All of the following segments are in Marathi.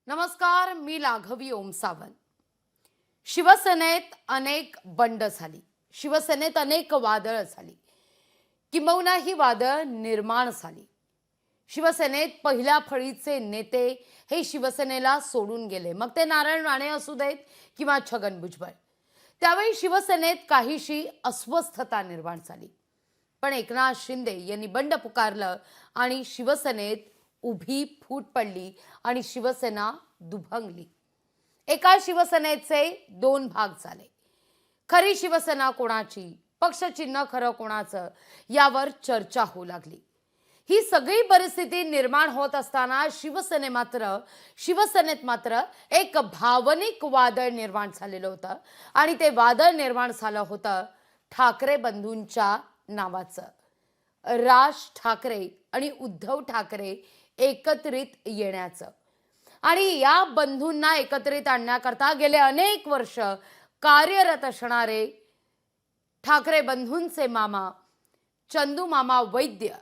नमस्कार, मी लाघवी ओमसावंत. शिवसेनेत अनेक बंड झाली, शिवसेनेत अनेक वादळ झाली, किंबहुना ही वादळ निर्माण झाली. शिवसेनेत पहिल्या फळीचे नेते हे शिवसेनेला सोडून गेले, मग ते नारायण राणे असू देत किंवा छगन भुजबळ. त्यावेळी शिवसेनेत काहीशी अस्वस्थता निर्माण झाली. पण एकनाथ शिंदे यांनी बंड पुकारलं आणि शिवसेनेत उभी फूट पडली आणि शिवसेना दुभंगली. एका शिवसेनेचे दोन भाग झाले. खरी शिवसेना कोणाची, पक्षचिन्ह खरं कोणाचं, यावर चर्चा होऊ लागली. ही सगळी परिस्थिती निर्माण होत असताना शिवसेनेत मात्र एक भावनिक वादळ निर्माण झालेलं होतं आणि ते वादळ निर्माण झालं होतं ठाकरे बंधूंच्या नावाचं. राज ठाकरे आणि उद्धव ठाकरे एकत्रित येण्याचं. आणि या बंधूंना एकत्रित आणण्याकरता गेले अनेक वर्ष कार्यरत असणारे ठाकरे बंधूंचे मामा चंदू मामा वैद्य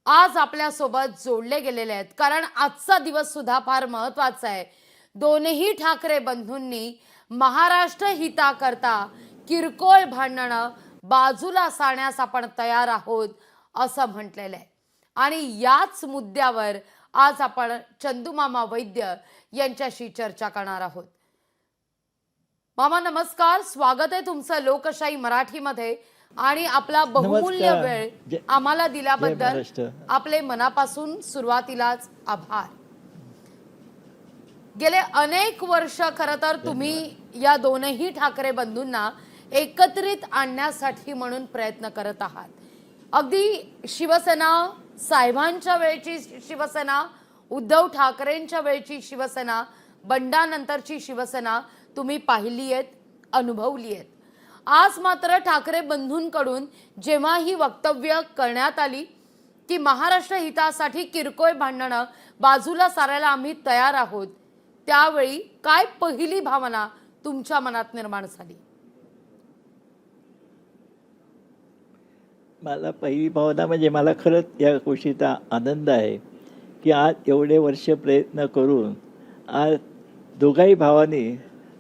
आज आपल्यासोबत जोडले गेलेले आहेत. कारण आजचा दिवस सुद्धा फार महत्त्वाचा आहे. दोन्ही ठाकरे बंधूंनी महाराष्ट्र हिताकरता किरकोळ भांडणं बाजूला सारण्यास आपण तयार आहोत असं म्हटलेलं आहे. आणि याच मुद्द्यावर आज आपण चंदू मामा वैद्य यांच्याशी चर्चा करणार आहोत. मामा नमस्कार, स्वागत आहे तुमचं लोकशाही मराठीमध्ये आणि आपला बहुमूल्य वेळ आम्हाला दिल्याबद्दल आपले मनापासून सुरुवातीलाच आभार. गेले अनेक वर्ष खरं तर तुम्ही या दोनही ठाकरे बंधूंना एकत्रित आणण्यासाठी म्हणून प्रयत्न करत आहात. अगदी शिवसेना साहेबांच्या वेळची शिवसेना, उद्धव ठाकरेंच्या वेळची शिवसेना, बंडानंतरची शिवसेना तुम्ही पाहिली आहेत, अनुभवली आहेत. आज मात्र ठाकरे बंधूंकडून जेव्हा ही वक्तव्य करण्यात आली की महाराष्ट्र हितासाठी किरकोळ भांडणं बाजूला सारायला आम्ही तयार आहोत, त्यावेळी काय पहिली भावना तुमच्या मनात निर्माण झाली? मला पहिली भावना म्हणजे मला खरंच या गोष्टीचा आनंद आहे की आज एवढे वर्ष प्रयत्न करून आज दोघाही भावांनी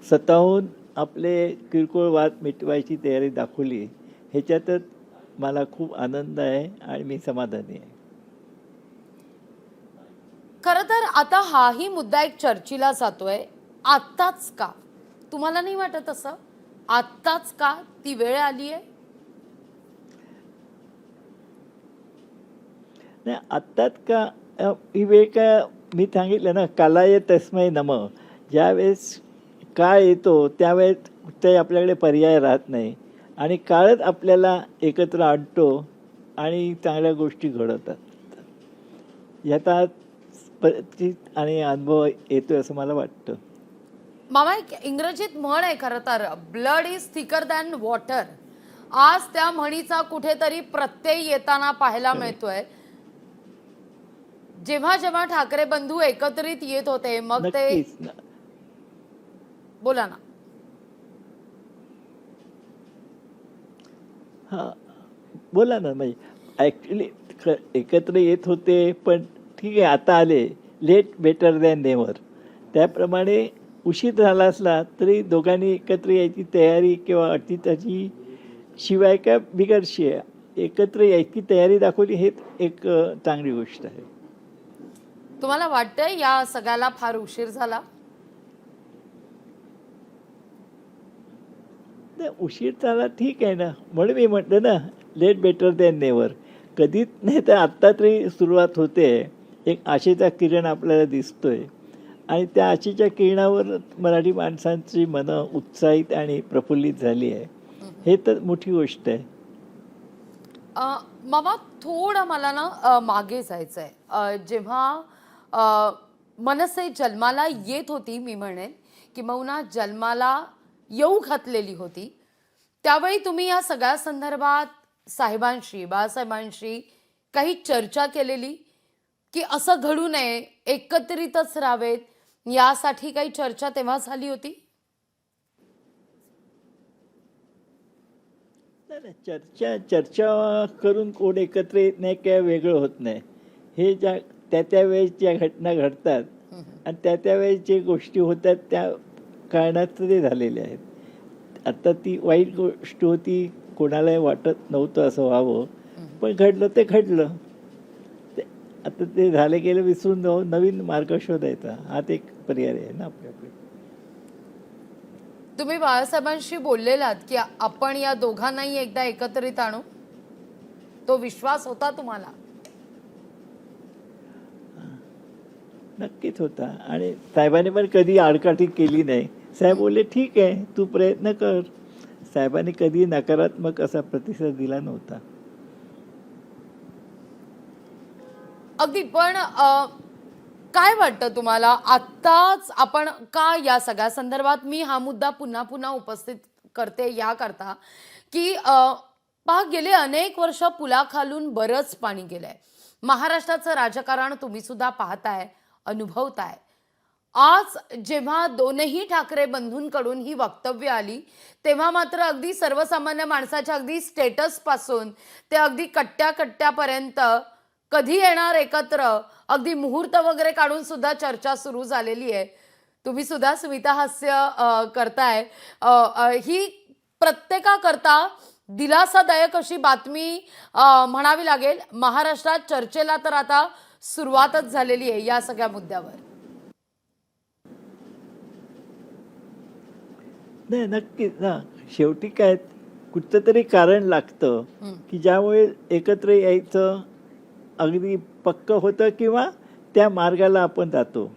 स्वतःहून आपले किरकोळ वाद मिटवायची तयारी दाखवली. ह्याच्यातच मला खूप आनंद आहे आणि मी समाधानी आहे. खरं तर आता हाही मुद्दा एक चर्चेला जातोय. आत्ताच का? तुम्हाला नाही वाटत असं? आत्ताच का ती वेळ आली आहे? नाही, आत्ताच का ही वेळ का? मी सांगितलं ना, कालाय तस्मै नमः. ज्यावेळेस काळ येतो त्यावेळेस ते आपल्याकडे पर्याय राहत नाही आणि काळच आपल्याला एकत्र आणतो आणि चांगल्या गोष्टी घडवतात. याचा परिचित आणि अनुभव येतो असं मला वाटतं. मामा, एक इंग्रजीत म्हण आहे खरं तर, blood is thicker than water. आज त्या म्हणीचा कुठेतरी प्रत्यय येताना पाहायला मिळतोय. जेव्हा जेव्हा ठाकरे बंधू एकत्रित येत होते मग ते बोला ना. हां, बोला ना. म्हणजे ॲक्च्युली एकत्र येत होते, पण ठीक आहे, आता आले. Let better than never. त्याप्रमाणे उशीर झाला असला तरी दोघांनी एकत्र यायची तयारी किंवा अतिथाची शिवाय का बिगडशी एकत्र यायची तयारी दाखवली, हे एक चांगली गोष्ट आहे. तुम्हाला वाटतंय या सगळ्याला फार उशीर झाला? उशीर झाला ठीक आहे ना, म्हणून मी म्हटलं ना, लेट बेटर दॅन नेव्हर. कधीच नाही तर आत्ता तरी सुरुवात होते. एक आशेचा किरण आपल्याला दिसतोय आणि त्या आशेच्या किरणावर मराठी माणसांची मनं उत्साहित आणि प्रफुल्लित झाली आहे. हे तर मोठी गोष्ट आहे. मामा, थोडं मला ना मागे जायचंय. जेव्हा मनसे जन्माला येत होती, मी म्हणेन किंबहुना जन्माला येऊ घातलेली होती, त्यावेळी तुम्ही या सगळ्या संदर्भात साहेबांशी, बाळासाहेबांशी काही चर्चा केलेली की असं घडू नये, एकत्रितच राहावेत, यासाठी काही चर्चा तेव्हा झाली होती? चर्चा करून कोण एकत्र येत नाही किंवा वेगळं होत नाही. हे ज्या त्या वेळेस ज्या घटना घडतात आणि त्यावेळेस जे गोष्टी होत्या त्या कारणात ते झालेल्या आहेत. आता ती वाईट गोष्ट होती, कोणालाही वाटत नव्हतं असं व्हावं, पण घडलं ते घडलं. आता ते झाले गेले विसरून जाऊन नवीन मार्ग शोधायचा, हा एक पर्याय आहे ना आपल्याकडे. तुम्ही बाळासाहेबांशी बोललेलात की आपण या दोघांनाही एकदा एकत्रित आणू, तो विश्वास होता तुम्हाला? नक्कीच होता. आणि साहेबांनी पण कधी आडकाठी केली नाही. साहेब बोलले ठीक आहे, तू प्रयत्न कर. साहेबांनी कधी नकारात्मक असा प्रतिसाद दिला नव्हता. अगदी. पण काय वाटतं तुम्हाला आत्ताच आपण का या सगळ्या संदर्भात मी हा मुद्दा पुन्हा पुन्हा उपस्थित करते याकरता की पहा, गेले अनेक वर्ष पुलाखालून बरंच पाणी गेलंय. महाराष्ट्राचं राजकारण तुम्ही सुद्धा पाहताय, अनुभवताय. आज जेव्हा दोनही ठाकरे बंधूंकडून ही वक्तव्य आली तेव्हा मात्र अगदी सर्वसामान्य माणसाच्या अगदी स्टेटस पासून ते अगदी कट्ट्यापर्यंत कधी येणार एकत्र, अगदी मुहूर्त वगैरे काढून सुद्धा चर्चा सुरू झालेली आहे. तुम्ही सुद्धा स्मिता हास्य करताय. ही प्रत्येकाकरता दिलासादायक अशी बातमी म्हणावी लागेल. महाराष्ट्रात चर्चेला तर आता सुरुवातच झालेली आहे या सगळ्या मुद्द्यावर. नाही, नक्कीच ना. शेवटी काय, कुठचं तरी कारण लागतं की ज्यामुळे एकत्र यायचं अगदी पक्क होतं किंवा त्या मार्गाला आपण जातो.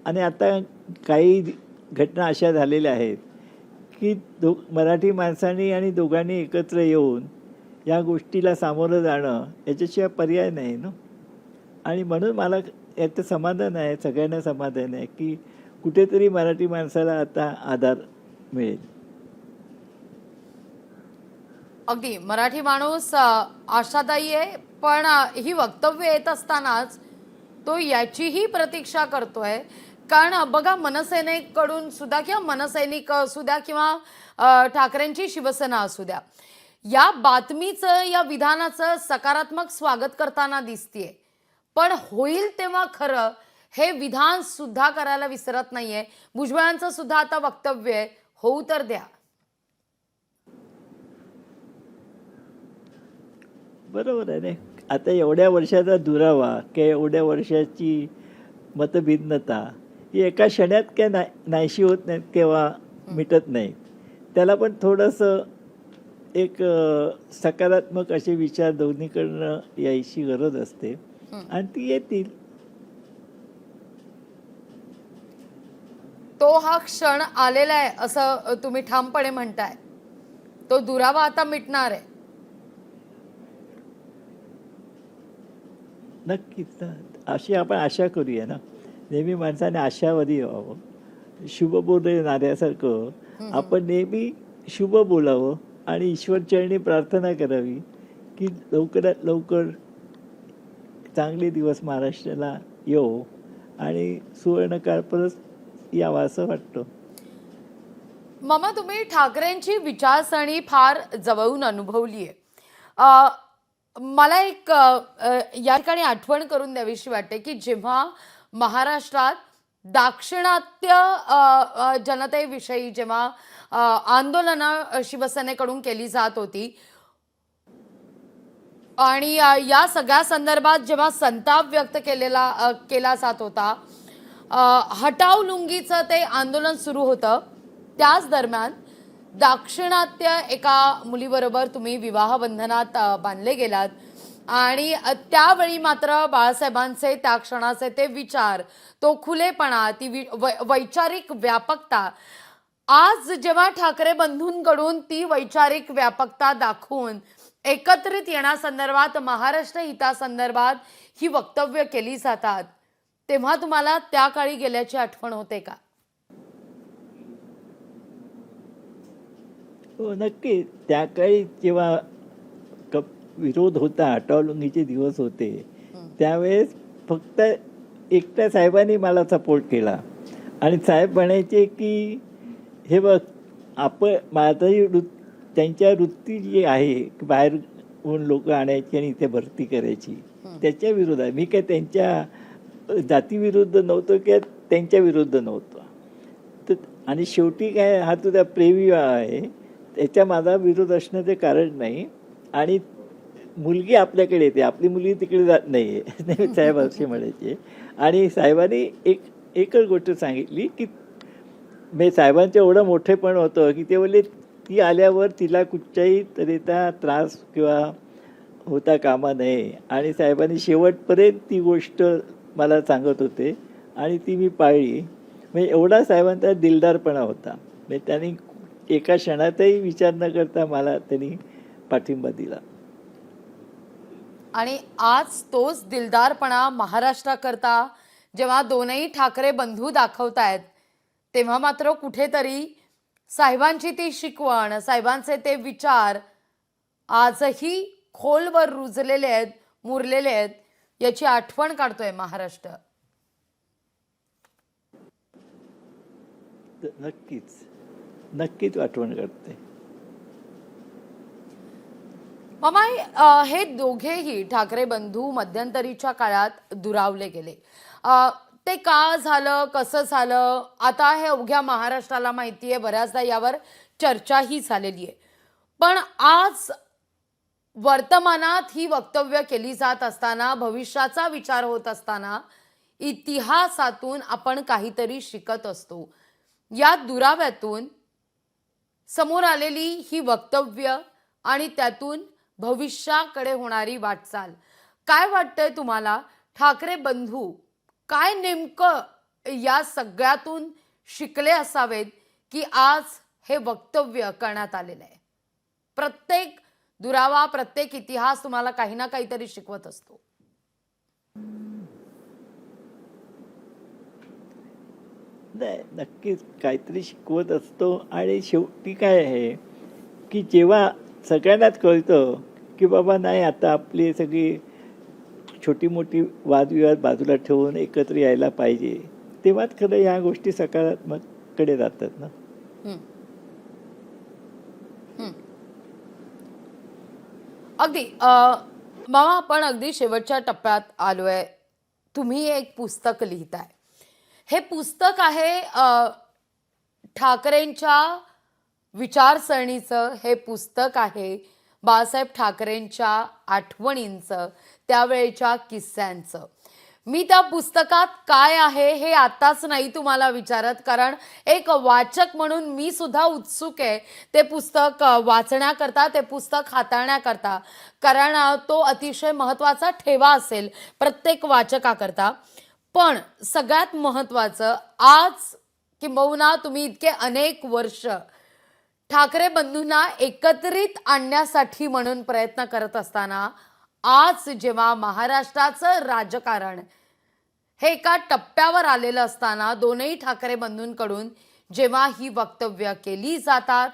आणि आता काही घटना अशा झालेल्या आहेत की मराठी माणसांनी आणि दोघांनी एकत्र येऊन या गोष्टीला सामोरं जाणं याच्याशिवाय पर्याय नाही ना. आणि म्हणून मला याचं समाधान आहे, सगळ्यांना समाधान आहे की कुठेतरी मराठी माणसाला आता आधार मिळेल. अगदी मराठी माणूस आशादायी आहे. पण ही वक्तव्य येत असतानाच तो याचीही प्रतीक्षा करतोय. कारण बघा, मनसेनेकडून सुद्धा किंवा मनसैनिक असू द्या किंवा ठाकरेंची शिवसेना असू द्या, या बातमीचं, या विधानाचं सकारात्मक स्वागत करताना दिसतीये. पण होईल तेव्हा खरं हे विधान सुद्धा करायला विसरत नाहीये. भुजबळांचं सुद्धा आता वक्तव्य आहे, होऊ तर द्या. बरोबर आहे. आता एवढ्या वर्षाचा दुरावा किंवा एवढ्या वर्षाची मतभिन्नता ही एका क्षणात काय नाहीशी होत नाहीत किंवा मिटत नाहीत. त्याला पण थोडंसं एक सकारात्मक असे विचार दोन्हीकडनं यायची गरज असते आणि ती येतील. तो हा क्षण आलेला आहे असं तुम्ही ठामपणे म्हणताय. तो दुरावा आता मिटणार आहे. नक्कीच ना. अशी आपण आशा करूया ना. नेहमी माणसाने आशावादी व्हावं, शुभ बोलणाऱ्यासारखं आपण नेहमी शुभ बोलावं आणि ईश्वरचरणी प्रार्थना करावी की लवकरात लवकर चांगले दिवस महाराष्ट्राला येऊ आणि सुवर्णकाळ परत यावा असं वाटतं. मामा, तुम्ही ठाकरेंची विचारसरणी फार जवळून अनुभवली आहे. मला एक या ठिकाणी आठवण करून द्यावीशी वाटते की जेव्हा महाराष्ट्रात दाक्षिणात्य जनतेविषयी जेव्हा आंदोलनं शिवसेनेकडून केली जात होती आणि या सगळ्या संदर्भात जेव्हा संताप व्यक्त केला जात होता, हटाव लुंगीचं ते आंदोलन सुरू होतं, त्याच दरम्यान दाक्षिणात्य एका मुलीबरोबर तुम्ही विवाह बंधनात बांधले गेलात आणि त्यावेळी मात्र बाळासाहेबांचे त्या क्षणाचे ते विचार, तो खुलेपणा, ती वैचारिक व्यापकता, आज जेव्हा ठाकरे बंधूंकडून ती वैचारिक व्यापकता दाखवून एकत्रित येण्यासंदर्भात, महाराष्ट्र हितासंदर्भात ही वक्तव्य केली जातात, तेव्हा तुम्हाला त्या काळी गेल्याची आठवण होते का? हो, नक्की. त्या काळी जेव्हा विरोध होता, हटावलुंगीचे दिवस होते, त्यावेळेस फक्त एकट्या साहेबांनी मला सपोर्ट केला आणि साहेब म्हणायचे की हे बघ, आपण माझाही त्यांच्या वृत्ती जी आहे की बाहेरून लोक आणायची आणि इथे भरती करायची, त्याच्या विरोधात मी काय त्यांच्या जातीविरुद्ध नव्हतो किंवा त्यांच्या विरुद्ध नव्हतो. तर आणि शेवटी काय, हा तुझा प्रेमविवाह आहे, त्याच्या माझा विरोध असण्याचं कारण नाही. आणि मुलगी आपल्याकडे येते, आपली मुलगी तिकडे जात नाही आहे साहेब असे म्हणायचे. आणि साहेबांनी एकच गोष्ट सांगितली की मी साहेबांचं एवढं मोठेपण होतं की ते बोलले ती आल्यावर तिला कुठच्याही तऱ्हेचा त्रास किंवा होता कामा नये. आणि साहेबांनी शेवटपर्यंत ती गोष्ट मला सांगत होते आणि ती मी पाळली. म्हणजे एवढा साहेबांचा दिलदारपणा होता. म्हणजे त्यांनी एका क्षणातही विचार न करता मला त्यांनी पाठिंबा दिला. आणि आज तोच दिलदारपणा महाराष्ट्राकरता जेव्हा दोनही ठाकरे बंधू दाखवतायत, तेव्हा मात्र कुठेतरी साहेबांची ती शिकवण, साहेबांचे ते विचार आजही खोलवर रुजलेले आहेत, मुरलेले आहेत, याची आठवण काढतोय महाराष्ट्र. नक्कीच आठवण करते. मामा, हे दोघेही ठाकरे बंधू मध्यंतरीच्या काळात दुरावले गेले. ते का झालं, कसं झालं, आता हे अवघ्या महाराष्ट्राला माहिती आहे. बऱ्याचदा यावर चर्चाही झालेली आहे. पण आज वर्तमानात ही वक्तव्य केली जात असताना, भविष्याचा विचार होत असताना, इतिहासातून आपण काहीतरी शिकत असतो. या दुराव्यातून समोर आलेली ही वक्तव्य आणि त्यातून भविष्याकडे होणारी वाटचाल, काय वाटतंय तुम्हाला? ठाकरे बंधू काय नेमकं या सगळ्यातून शिकले असावेत की आज हे वक्तव्य करण्यात आलेलं आहे? प्रत्येक दुरावा, प्रत्येक इतिहास तुम्हाला काही ना काहीतरी शिकवत असतो. नाही, नक्कीच काहीतरी शिकवत असतो. आणि शेवटी काय आहे की जेव्हा सगळ्यांनाच कळतं की बाबा नाही, आता आपली सगळी छोटी मोठी वादविवाद बाजूला ठेवून एकत्र यायला पाहिजे, तेव्हाच खरं ह्या गोष्टी सकारात्मककडे जातात ना. अगदी मामा, आपण अगदी शेवटच्या टप्प्यात आलोय. तुम्ही एक पुस्तक लिहिताय. हे पुस्तक आहे ठाकरेंच्या विचारसरणीचं. हे पुस्तक आहे बाळासाहेब ठाकरेंच्या आठवणींचं, त्यावेळेच्या किस्स्यांचं. मी त्या पुस्तकात काय आहे हे आताच नाही तुम्हाला विचारत, कारण एक वाचक म्हणून मी सुद्धा उत्सुक आहे ते पुस्तक वाचण्याकरता, ते पुस्तक हाताळण्याकरता, कारण तो अतिशय महत्त्वाचा ठेवा असेल प्रत्येक वाचकाकरता. पण सगळ्यात महत्त्वाचं, आज किंबहुना तुम्ही इतके अनेक वर्ष ठाकरे बंधूंना एकत्रित आणण्यासाठी म्हणून प्रयत्न करत असताना, आज जेव्हा महाराष्ट्राचं राजकारण हे एका टप्प्यावर आलेलं असताना, दोनही ठाकरे बंधूंकडून जेव्हा ही वक्तव्य केली जातात,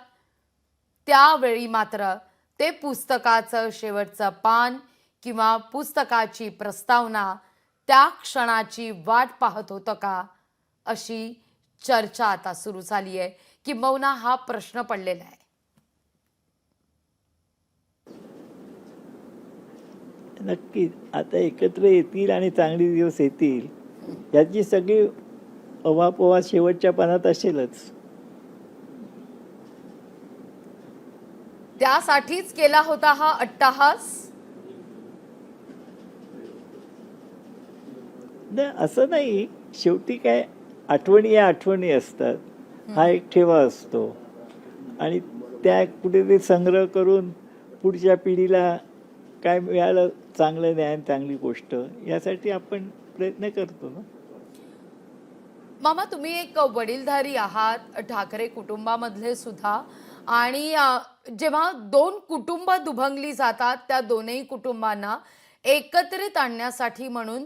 त्यावेळी मात्र ते पुस्तकाचं शेवटचं पान किंवा पुस्तकाची प्रस्तावना त्या क्षणाची वाट पाहत होतं का, अशी चर्चा आता सुरू झाली आहे. किंबहुना हा प्रश्न पडलेला आहे. नक्कीच आता एकत्र येतील आणि चांगले दिवस येतील, याची सगळी अवापोवा शेवटच्या पानात असेलच. त्यासाठीच केला होता हा अट्टाहास. नाही, असं नाही. शेवटी काय, आठवणी या आठवणी असतात. हा एक ठेवा असतो आणि त्या कुठेतरी संग्रह करून पुढच्या पिढीला काय मिळालं, चांगलं ज्ञान, चांगली गोष्ट, यासाठी आपण प्रयत्न करतो ना. मामा, तुम्ही एक वडीलधारी आहात ठाकरे कुटुंबामधले सुद्धा. आणि जेव्हा दोन कुटुंब दुभंगली जातात, त्या दोनही कुटुंबांना एकत्रित आणण्यासाठी म्हणून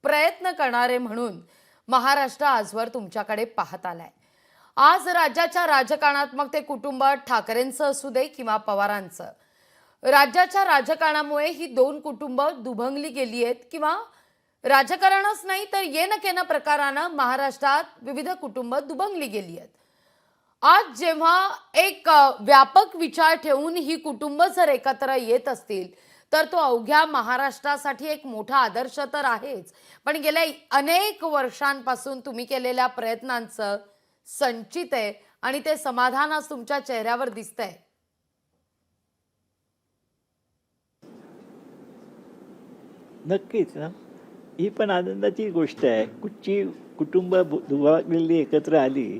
प्रयत्न करणारे म्हणून महाराष्ट्र आजवर तुमच्याकडे पाहत आलाय. आज राज्याच्या राजकारणात, मग ते कुटुंब ठाकरेंचं असू दे किंवा पवारांचं, राज्याच्या राजकारणामुळे ही दोन कुटुंब दुभंगली गेली आहेत, किंवा राजकारणच नाही तर येन केन प्रकारानं महाराष्ट्रात विविध कुटुंब दुभंगली गेली आहेत. आज जेव्हा एक व्यापक विचार ठेवून ही कुटुंब जर एकत्र येत असतील, तर तो अवघ्या महाराष्ट्रासाठी एक मोठा आदर्श तर आहेच, पण गेल्या अनेक वर्षांपासून तुम्ही केलेल्या प्रयत्नांचं संचित आहे आणि ते समाधान आज तुमच्या चेहऱ्यावर दिसतंय. नक्कीच ना. ही पण आनंदाची गोष्ट आहे. कुठची कुटुंब दुभागलेली एकत्र आली,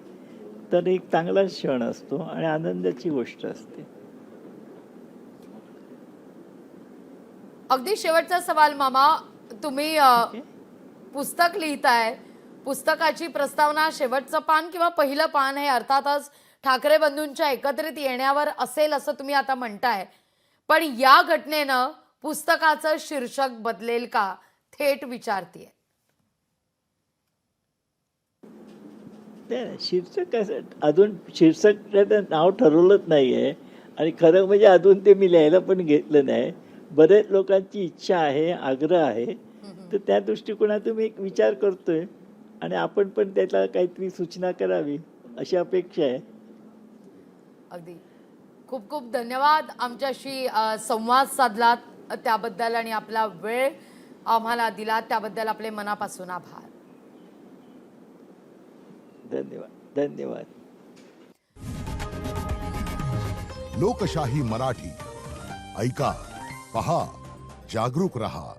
तर एक चांगला क्षण असतो आणि आनंदाची गोष्ट असते. अगदी शेवटचा सवाल मामा, तुम्ही पुस्तक लिहिताय, पुस्तकाची प्रस्तावना शेवटचं पान किंवा पहिलं पान हे अर्थातच ठाकरे बंधूंच्या एकत्रित येण्यावर असेल असं तुम्ही आता म्हणताय, पण या घटनेनं पुस्तकाचं शीर्षक बदलेल का, थेट विचारतीये. नाही, शीर्षक कसं अजून शीर्षकाचं नाव ठरवलंच नाही आहे आणि खरं म्हणजे अजून ते मी लिहायला पण घेतलं नाही. बरेच लोकांची इच्छा आहे, आग्रह आहे, तर त्या दृष्टिकोनातून मी एक विचार करतोय आणि आपण पण त्याला काहीतरी सूचना करावी अशी अपेक्षा आहे. अगदी खूप खूप धन्यवाद आमच्याशी संवाद साधलात त्याबद्दल आणि आपला वेळ आम्हाला दिलात त्याबद्दल आपले मनापासून आभार. धन्यवाद. धन्यवाद. लोकशाही मराठी ऐका, पहा, जागरूक रहा.